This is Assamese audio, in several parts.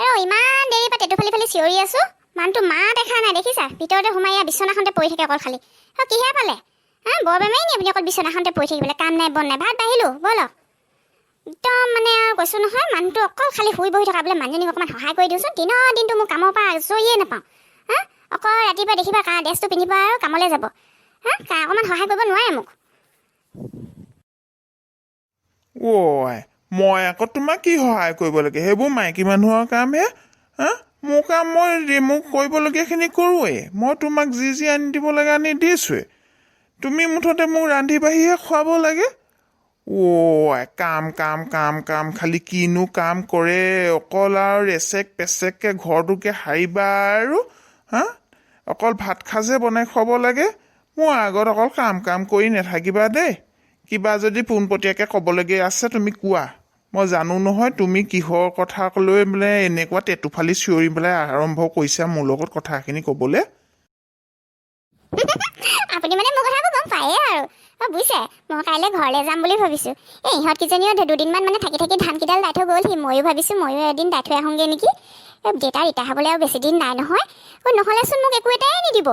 ইমান দেৰি পৰা টেটু ফালি ফালি চিঞৰি আছো মানুহটো মা দেখা নাই দেখিছা ভিতৰতে সোমাই বিছনাখনতে পৰি থাকে অকল খালি কিহে পালে বৰ বেমাৰী নি আপুনি অকল বিছনাখনতে পৰি থাকিবলৈ কাম নাই বন নাই ভাত বাঢ়িলো বলক একদম মানে আৰু কৈছো নহয় মানুহটো অকল খালি শুই বহি থকা বোলে মানুহজনীক অকণমান সহায় কৰি দিওঁচোন দিনটো মোৰ কামৰ পৰা আজৰিয়ে নাপাওঁ অকল ৰাতিপুৱা দেখিবা ড্ৰেছটো পিন্ধিব আৰু কামলৈ যাব অকণমান সহায় কৰিব নোৱাৰে মোক মই আকৌ তোমাক কি সহায় কৰিব লাগে সেইবোৰ মাইকী মানুহৰ কামহে মোৰ কাম মোক কৰিবলগীয়াখিনি কৰোঁৱেই মই তোমাক যি যি আনি দিব লাগে আনি দিছোঁৱেই তুমি মুঠতে মোক ৰান্ধি বাঢ়িহে খুৱাব লাগে কাম কাম কাম কাম খালি কিনো কাম কৰে অকল আৰু ৰেচেক পেচেককৈ ঘৰটোকে সাৰিবা আৰু অকল ভাত সাজে বনাই খুৱাব লাগে মোৰ আগত অকল কাম কাম কৰি নাথাকিবা দেই কিবা যদি পোনপটীয়াকৈ ক'বলগীয়া আছে তুমি কোৱা মই জানো নহয় তুমি কিহৰ কথা লৈ বোলে এনেকুৱা টেটু ফালি চিঞৰি পেলাই আৰম্ভ কৰিছা মোৰ লগত কথাখিনি ক'বলৈ আপুনি মানে মোৰ কথাবোৰ গম পায়ে আৰু বুজিছে মই কাইলৈ ঘৰলৈ যাম বুলি ভাবিছোঁ ইহঁতকেইজনীও দুদিনমান মানে থাকি থাকি ধানকেইডাল দাই থৈ গ'লহি ময়ো ভাবিছোঁ ময়ো এদিন দাই থৈ আহোঁগৈ নেকি দেউতা ৰিটায়াৰ হ'বলৈ আৰু বেছি দিন নাই নহয় নহ'লেচোন মোক একো এটাই নিদিব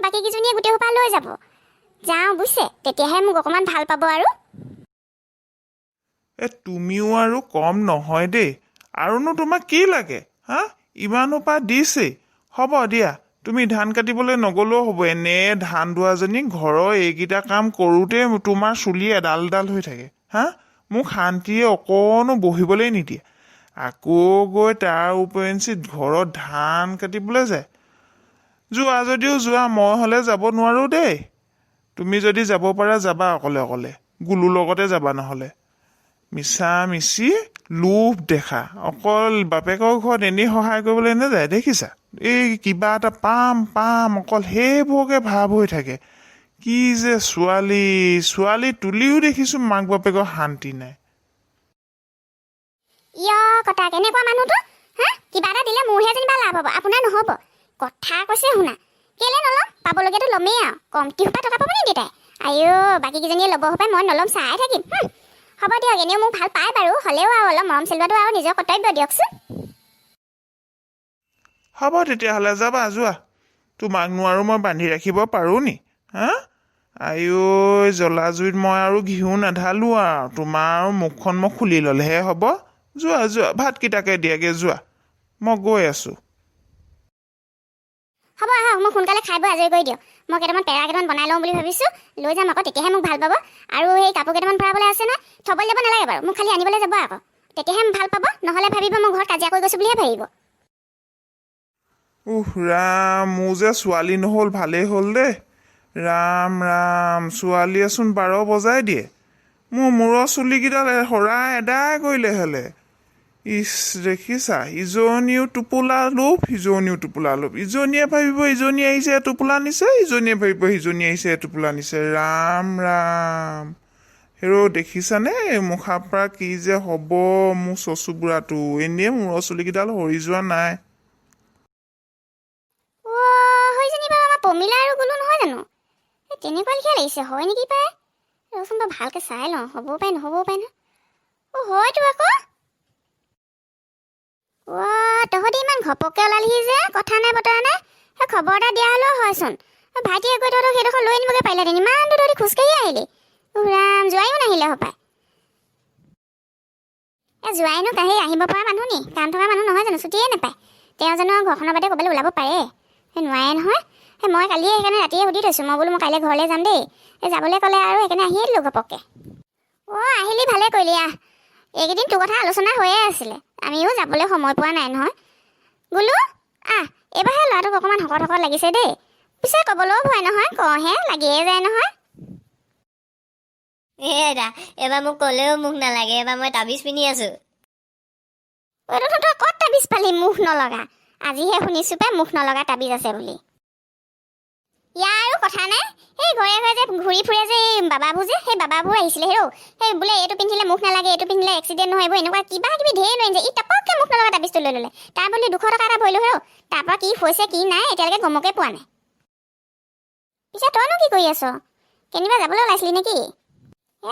বাকীকেইজনীয়ে গোটেই সোপা লৈ যাব যাওঁ বুজিছে তেতিয়াহে মোক অকণমান ভাল পাব আৰু তুমিও আৰু কম নহয় দেই আৰুনো তোমাক কি লাগে ইমান সোপা দিছেই হ'ব দিয়া তুমি ধান কাটিবলৈ নগ'লেও হ'ব এনে ধান দোৱাজনী ঘৰৰ এইকেইটা কাম কৰোঁতে তোমাৰ চুলি এডাল এডাল হৈ থাকে মোক শান্তিয়ে অকণো বহিবলৈ নিদিয়ে আকৌ গৈ তাৰ উপৰিঞ্চি ঘৰত ধান কাটিবলৈ যায় যোৱা যদিও যোৱা মই হ'লে যাব নোৱাৰোঁ দেই তুমি যদি যাব পাৰা যাবা অকলে অকলে গুলুৰ লগতে যাবা নহ'লে মিছা মিছি লোভ দেখা অকল বাপেকৰ ঘৰত এনেই সহায় কৰিবলৈ নাযায় দেখিছা এই কিবা এটা পাম অকল সেইবোৰকে ভাৱ হৈ থাকে কি যে ছোৱালী তুলিও দেখিছোঁ মাক বাপেকৰ শান্তি নাই কটা কেনেকুৱা মানুহটো কিবা এটা দিলে মোৰহে যেনিবা লাভ হ'ব আপোনাৰ নহ'ব কথা কৈছে শুনা কেলে নল'ম পাবলগীয়াটো ল'মেই আৰু কমটি সোপা টকা পাব নি দেউতাই বাকীকেইজনীয়ে ল'ব সোপাই মই নল'ম চাই থাকিম হ'ব দিয়ক এনেও মোক ভাল পায় বাৰু হ'লেও আৰু অলপ মৰম চেলোৱাটো আৰু নিজৰ কৰ্তব্য দিয়কচোন হ'ব তেতিয়াহ'লে যাবা যোৱা তোমাকনো আৰু মই বান্ধি ৰাখিব পাৰোঁ নি জ্বলা জুইত মই আৰু ঘিউ নাঢালোঁ আৰু তোমাৰ মুখখন মই খুলি ল'লেহে হ'ব যোৱা ভাতকেইটাকে দিয়াগে যোৱা মই গৈ আছোঁ হ'ব আহক মোক সোনকালে খাই বৈ আজৰি কৰি দিয়ক মই কেইটামান পেৰা কেইটামান বনাই লওঁ বুলি ভাবিছোঁ লৈ যাম আকৌ তেতিয়াহে মোক ভাল পাব আৰু সেই কাপোৰ কেইটামান ভৰাবলৈ আছে নহয় থ'বলৈ যাব নালাগে বাৰু মোক খালি আনিবলৈ যাব আকৌ তেতিয়াহে ভাল পাব নহ'লে ভাবিব মই ঘৰত কাজিয়া কৰি গৈছোঁ বুলিহে ভাবিব ৰাম মোৰ যে ছোৱালী নহ'ল ভালেই হ'ল দেই ৰাম ছোৱালীয়েচোন 12 বজাই দিয়ে মোৰ মূৰৰ চুলিকেইডাল হৰাই এদাই কৰিলে হ'লে ইচ দেখিছা ইজনীও টোপোলা লোভ সিজনীও টোপোলা লোভ ইজনীয়ে ভাবিব ইজনী আহিছে টোপোলা নিছে ইজনীয়ে ভাবিব সিজনী আহিছে টোপোলা নিছে ৰাম হেৰ' দেখিছানে মুখাৰ পৰা কি যে হ'ব মোৰ চচু বুঢ়াটো এনেই মূৰৰ চুলিকেইডাল সৰি যোৱা নাই পমিলা আৰু গ'লো নহয় জানো তেনেকুৱা লিখিয়া লাগিছে হয় নেকি পাই ৰচোন বাৰু ভালকৈ চাই লওঁ হ'বও পাৰে নহ'বও পাৰে নহয় হয়তো আকৌ তহঁতি ইমান ঘপককৈ ওলালিহি যে কথা নাই বতৰা নাই সেই খবৰ এটা দিয়া হ'লেও হয়চোন ভাইটিয়ে গৈ তহঁতক সেইডোখৰ লৈ আনিবগৈ পাৰিলেহেঁতেন ইমান দূৰ তহঁতি খোজকাঢ়ি আহিলি ৰাম জোৱাইও নাহিলে হপায় জোৱাইনো কাঢ়ি আহিব পৰা মানুহ নি কাম থকা মানুহ নহয় জানো ছুটিয়ে নাপায় তেওঁ জানো ঘৰখনৰ বাদে ক'বলৈ ওলাব পাৰে নোৱাৰে নহয় মই কালিয়ে সেইকাৰণে ৰাতিয়ে সুধি থৈছোঁ মই বোলো মই কাইলৈ ঘৰলৈ যাম দেই যাবলৈ ক'লে আৰু সেইকাৰণে আহিয়ে দিলোঁ ঘপককৈ আহিলি ভালে কৰিলি এইকেইদিন তোৰ কথা আলোচনা হৈয়ে আছিলে আমিও যাবলৈ সময় পোৱা নাই নহয় বোলো এইবাৰহে ল'ৰাটোক অকণমান শকত লাগিছে দেই পিছে ক'বলৈও ভয় নহয় কওঁহে লাগিয়ে যায় নহয় দাদা এবাৰ মোক ক'লেও মুখ নালাগে এবাৰ মই তাবিজ পিন্ধি আছোঁ তই ক'ত তাবিজ পালি মুখ নলগা আজিহে শুনিছোঁ পাই মুখ নলগা তাবিজ আছে বুলি ইয়াৰ আৰু কথা নাই এই ঘৰে ঘৰে যে ঘূৰি ফুৰে যে এই বাবাবোৰ যে সেই বাবাবোৰ আহিছিলে সেই বোলে এইটো পিন্ধিলে মুখ নালাগে এইটো পিন্ধিলে এক্সিডেণ্ট নহয় এইবোৰ এনেকুৱা কিবা কিবি ঢেৰ লৈ যে ই টপককৈ মুখ নলগা তাবিজটো লৈ ল'লে তাৰ বুলি 200 টকা এটা ভৰিলোঁ তাৰ পৰা কি হৈছে কি নাই এতিয়ালৈকে গমকে পোৱা নাই পিছে তইনো কি কৰি আছ কেনিবা যাবলৈ ওলাইছিলি নেকি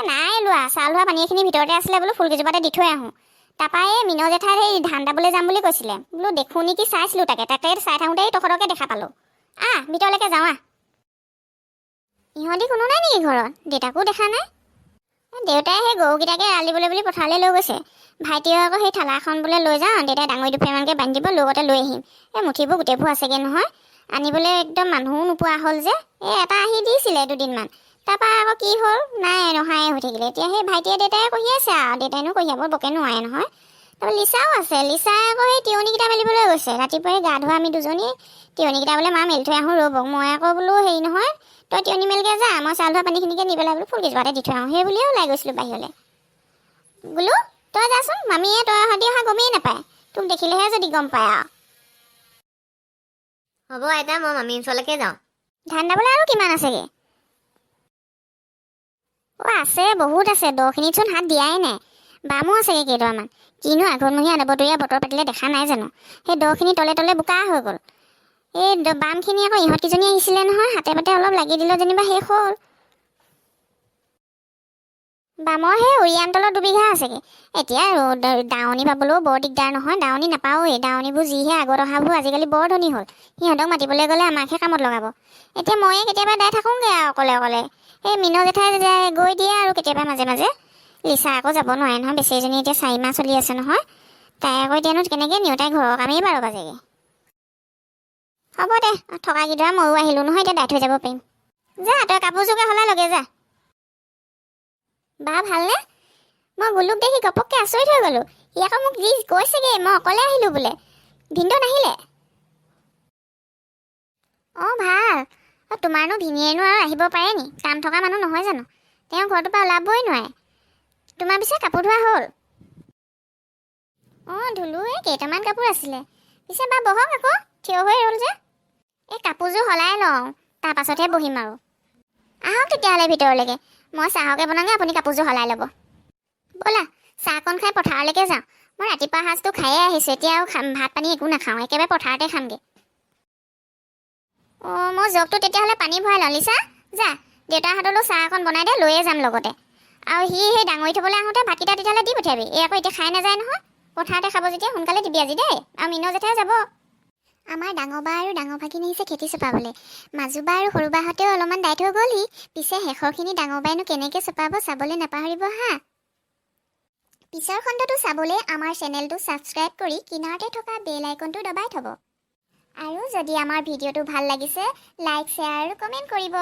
নাই লোৱা চাউল ধোৱা পানী এখিনি ভিতৰতে আছিলে বোলো ফুলকেইজোপাতে দি থৈ আহোঁ তাৰপৰা এই মিন জেঠাই সেই ধান দাবলৈ যাম বুলি কৈছিলে বোলো দেখোঁ নেকি চাইছিলোঁ তাকে চাই থাকোঁতেই তহঁতকে দেখা পালোঁ ভিতৰলৈকে যাওঁ ইহঁতি কোনো নাই নেকি ঘৰত দেউতাকো দেখা নাই দেউতাই সেই গৰুকেইটাকে এৰাল দিবলৈ বুলি পথাৰলৈ লৈ গৈছে ভাইটিও আকৌ সেই ঠালা এখন বোলে লৈ যাওঁ দেউতাই ডাঙৰি দুফেৰমানকৈ বান্ধি দিব লগতে লৈ আহিম এই মুঠিবোৰ গোটেইবোৰ আছেগৈ নহয় আনিবলৈ একদম মানুহো নোপোৱা হ'ল যে এই এটা আহি দিছিলে দুদিনমান তাৰপৰা আকৌ কি হ'ল নাই নহাই হৈ থাকিলে এতিয়া সেই ভাইটিয়ে দেউতাই কঢ়ি আছে দেউতাইনো কঢ়িয়াব বকে নোৱাৰে নহয় তাৰপৰা লিচাও আছে লিচাই আকৌ সেই তিয়নিকেইটা মেলিবলৈ গৈছে ৰাতিপুৱাই গা ধোৱা আমি দুজনী তিয়নিকেইটা বোলে মা মেলি থৈ আহোঁ ৰ'ব মই আকৌ বোলো হেৰি নহয় তই তিয়নি মেলকৈ যা মই চাউল ধোৱা পানীখিনিকে নি পেলাই বোলো ফুলকেইজোপাতে দি থৈ আহোঁ সেই বুলিয়ে ওলাই গৈছিলোঁ বাহিৰলৈ বোলো তই যাচোন মামীয়ে তই সৈতে অহা গমেই নাপায় তোক দেখিলেহে যদি গম পায় হ'ব আইতা মই মামীৰ ওচৰলৈকে যাওঁ ধান দাবলৈ আৰু কিমান আছেগৈ আছে বহুত আছে দখিনিতচোন হাত দিয়াই নাই বামো আছেগৈ কেইডৰামান কিনো আঘোণমহীয়া নৱতৰীয়া বতৰ পাতিলে দেখা নাই জানো সেই দখিনি তলে তলে বোকা হৈ গ'ল এই বামখিনি আকৌ ইহঁতকেইজনী আহিছিলে নহয় হাতে পাতে অলপ লাগি দিলে যেনিবা শেষ হ'ল বামৰ সেই উৰিয়ান তলত 2 বিঘা আছেগৈ এতিয়া দাৱনি পাবলৈও বৰ দিগদাৰ নহয় দাৱনি নাপাওঁৱেই দাৱনিবোৰ যিহে আগত অহাবোৰ আজিকালি বৰ ধনী হ'ল সিহঁতক মাতিবলৈ গ'লে আমাকহে কামত লগাব এতিয়া ময়ে কেতিয়াবা দাই থাকোঁগৈ অকলে এই মিন জেঠাই গৈ দিয়ে আৰু কেতিয়াবা মাজে মাজে লিচা আকৌ যাব নোৱাৰে নহয় বেচেৰীজনী এতিয়া 4 মাহ চলি আছে নহয় তাই আকৌ এতিয়ানো কেনেকৈ নিওঁ তাই ঘৰৰ কামেই 12 বাজেগৈ হ'ব দে থকা কেইডৰা ময়ো আহিলোঁ নহয় এতিয়া দাই থৈ যাব পাৰিম যা তই কাপোৰযোৰকে সলাই লগে যা বা ভালনে মই গুলুক দেখি ঘপককৈ আচৰিত হৈ গ'লোঁ সি আকৌ মোক যি কৈছেগৈ মই অকলে আহিলোঁ বোলে ভিনদেউ নাহিলে ভাল তোমাৰনো ভিনীয়েনো আৰু আহিব পাৰে নি কাম থকা মানুহ নহয় জানো তেওঁ ঘৰটোৰ পৰা ওলাবই নোৱাৰে তোমাৰ পিছে কাপোৰ ধোৱা হ'ল ধুলো এই কেইটামান কাপোৰ আছিলে পিছে বা বহক আকৌ থিয় হৈ ৰ'ল যে এই কাপোৰযোৰ সলাই লওঁ তাৰপাছতহে বহিম আৰু আহক তেতিয়াহ'লে ভিতৰলৈকে মই চাহকে বনাওঁগৈ আপুনি কাপোৰযোৰ সলাই ল'ব ব'লা চাহকণ খাই পথাৰলৈকে যাওঁ মই ৰাতিপুৱা সাঁজটো খায়ে আহিছোঁ এতিয়া আৰু ভাত পানী একো নাখাওঁ একেবাৰে পথাৰতে খামগৈ মই জগটো তেতিয়াহ'লে পানী ভৰাই লওঁ লিচা যা দেউতাৰ হাতলৈ চাহ অকণ বনাই দে লৈয়ে যাম লগতে আৰু সি সেই ডাঙৰি থ'বলৈ আহোঁতে ভাতকেইটা তেতিয়াহ'লে দি পঠিয়াবি এই আকৌ এতিয়া খাই নাযায় নহয় পথাৰতে খাব যেতিয়া সোনকালে দিবি আজি দেই আৰু মিন জেঠাই যাব আমাৰ ডাঙৰ বা আৰু ডাঙৰ ভাগিনী আহিছে খেতি চপাবলৈ মাজু বা আৰু সৰু বাহঁতেও অলপমান দাই থৈ গ'লহি পিছে শেষৰখিনি ডাঙৰ বাইনো কেনেকৈ চপাব চাবলৈ নাপাহৰিব পিছৰ খণ্ডটো চাবলৈ আমাৰ চেনেলটো ছাবস্ক্ৰাইব কৰি কিনাৰতে থকা বেল আইকনটো দবাই থ'ব আৰু যদি আমাৰ ভিডিঅ'টো ভাল লাগিছে লাইক শ্বেয়াৰ আৰু কমেণ্ট কৰিব